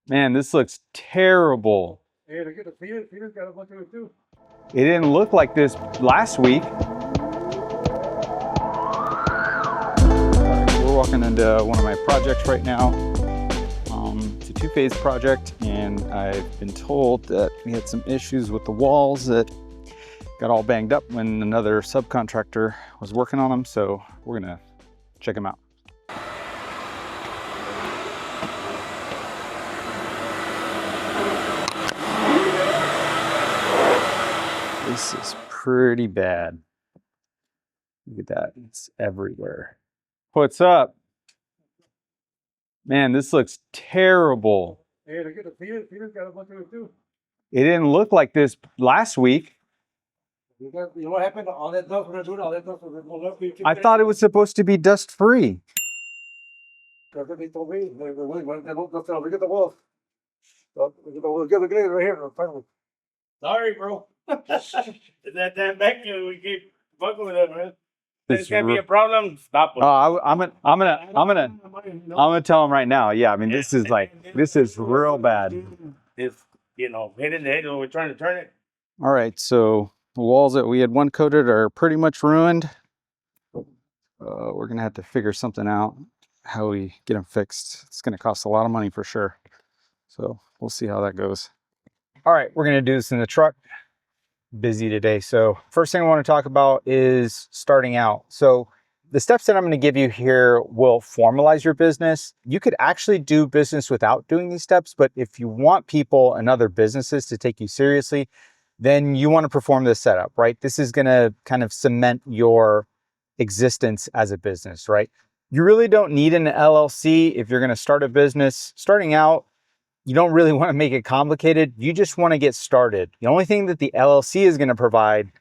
Man, this looks terrible. Hey, look at the feeders. Feeders got a bunch of it too. It didn't look like this last week. We're walking into one of my projects right now. It's a two-phase project, and I've been told that we had some issues with the walls that got all banged up when another subcontractor was working on them, so we're gonna check them out. This is pretty bad. Look at that, it's everywhere. What's up? Man, this looks terrible. Hey, look at the feeders. Feeders got a bunch of it too. It didn't look like this last week. You know what happened? All that dust we're gonna do. All that dust we're gonna do. I thought it was supposed to be dust-free. That's what they told me. Look at the walls. Look at the glaze right here. Sorry, bro. that vacuum we keep fucking with it, man. There's gonna be a problem. Stop it. Oh, I'm gonna tell him right now. Yeah, I mean, this is real bad. If hit in the head when we're trying to turn it. All right, so the walls that we had one coated are pretty much ruined. We're gonna have to figure something out how we get them fixed. It's gonna cost a lot of money for sure. So we'll see how that goes. All right, we're gonna do this in the truck. Busy today. So first thing I want to talk about is starting out. So the steps that I'm going to give you here will formalize your business. You could actually do business without doing these steps, but if you want people and other businesses to take you seriously, then you want to perform this setup, right? This is going to kind of cement your existence as a business, right? You really don't need an LLC if you're going to start a business. Starting out, you don't really want to make it complicated. You just want to get started. The only thing that the LLC is going to provide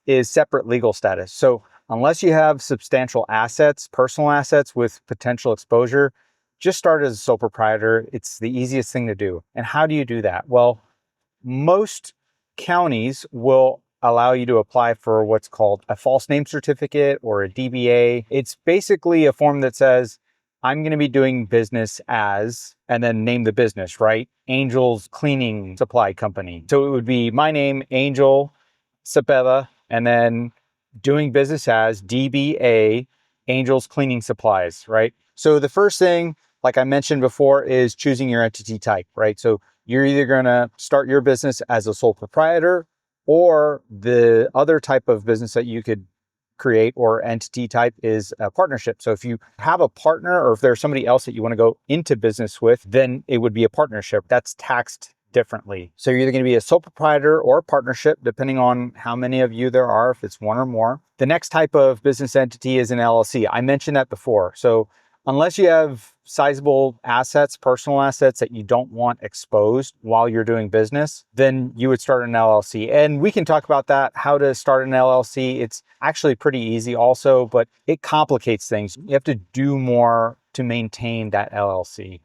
is separate legal status. So unless you have substantial assets, personal assets with potential exposure, just start as a sole proprietor. It's the easiest thing to do. And how do you do that? Well, most counties will allow you to apply for what's called a false name certificate or a DBA. It's basically a form that says, I'm going to be doing business as, and then name the business, right? Angel's Cleaning Supply Company. So it would be my name, Angel Cepeda, and then doing business as DBA, Angel's Cleaning Supplies, right? So the first thing, like I mentioned before, is choosing your entity type, right? So you're either going to start your business as a sole proprietor, or the other type of business that you could create or entity type is a partnership. So if you have a partner or if there's somebody else that you want to go into business with, then it would be a partnership. That's taxed differently. So you're either going to be a sole proprietor or a partnership, depending on how many of you there are, if it's one or more. The next type of business entity is an LLC. I mentioned that before. So unless you have sizable assets, personal assets that you don't want exposed while you're doing business, then you would start an LLC. And we can talk about that, how to start an LLC. It's actually pretty easy also, but it complicates things. You have to do more to maintain that LLC.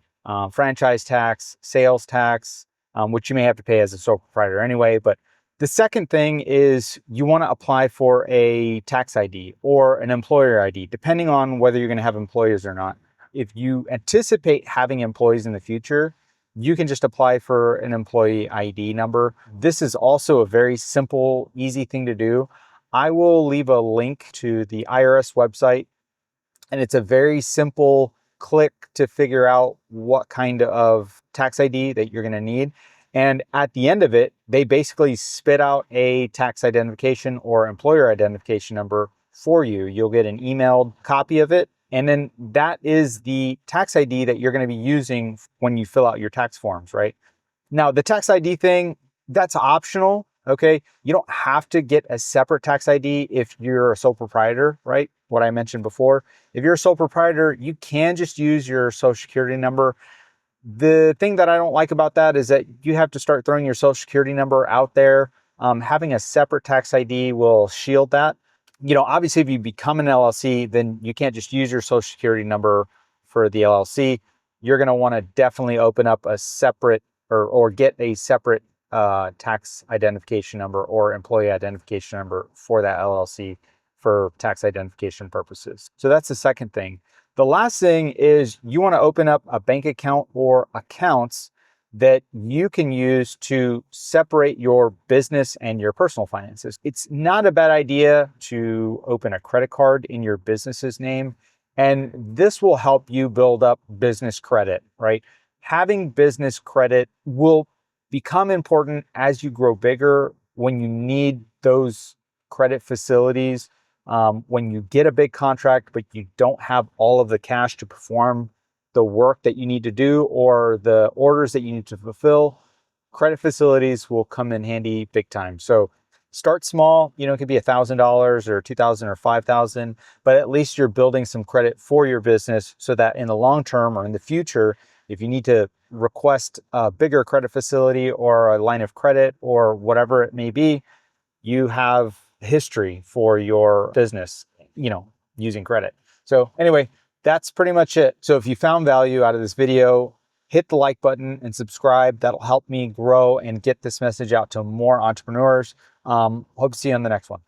Franchise tax, sales tax, which you may have to pay as a sole proprietor anyway. But the second thing is you want to apply for a tax ID or an employer ID, depending on whether you're going to have employees or not. If you anticipate having employees in the future, you can just apply for an employee ID number. This is also a very simple, easy thing to do. I will leave a link to the IRS website, and it's a very simple click to figure out what kind of tax ID that you're going to need. And at the end of it, they basically spit out a tax identification or employer identification number for you. You'll get an emailed copy of it. And then that is the tax ID that you're going to be using when you fill out your tax forms, right? Now, the tax ID thing, that's optional, okay? You don't have to get a separate tax ID if you're a sole proprietor, right? What I mentioned before. If you're a sole proprietor, you can just use your social security number. The thing that I don't like about that is that you have to start throwing your social security number out there. Having a separate tax ID will shield that. Obviously, if you become an LLC, then you can't just use your social security number for the LLC. You're going to want to definitely open up a separate or get a separate tax identification number or employee identification number for that LLC for tax identification purposes. So that's the second thing. The last thing is you want to open up a bank account or accounts that you can use to separate your business and your personal finances. It's not a bad idea to open a credit card in your business's name, and this will help you build up business credit, right? Having business credit will become important as you grow bigger, when you need those credit facilities, when you get a big contract, but you don't have all of the cash to perform the work that you need to do or the orders that you need to fulfill. Credit facilities will come in handy big time. So start small, it could be $1,000 or $2,000 or $5,000, but at least you're building some credit for your business so that in the long term or in the future, if you need to request a bigger credit facility or a line of credit or whatever it may be, you have history for your business, using credit. So anyway, that's pretty much it. So if you found value out of this video, hit the like button and subscribe. That'll help me grow and get this message out to more entrepreneurs. Hope to see you on the next one.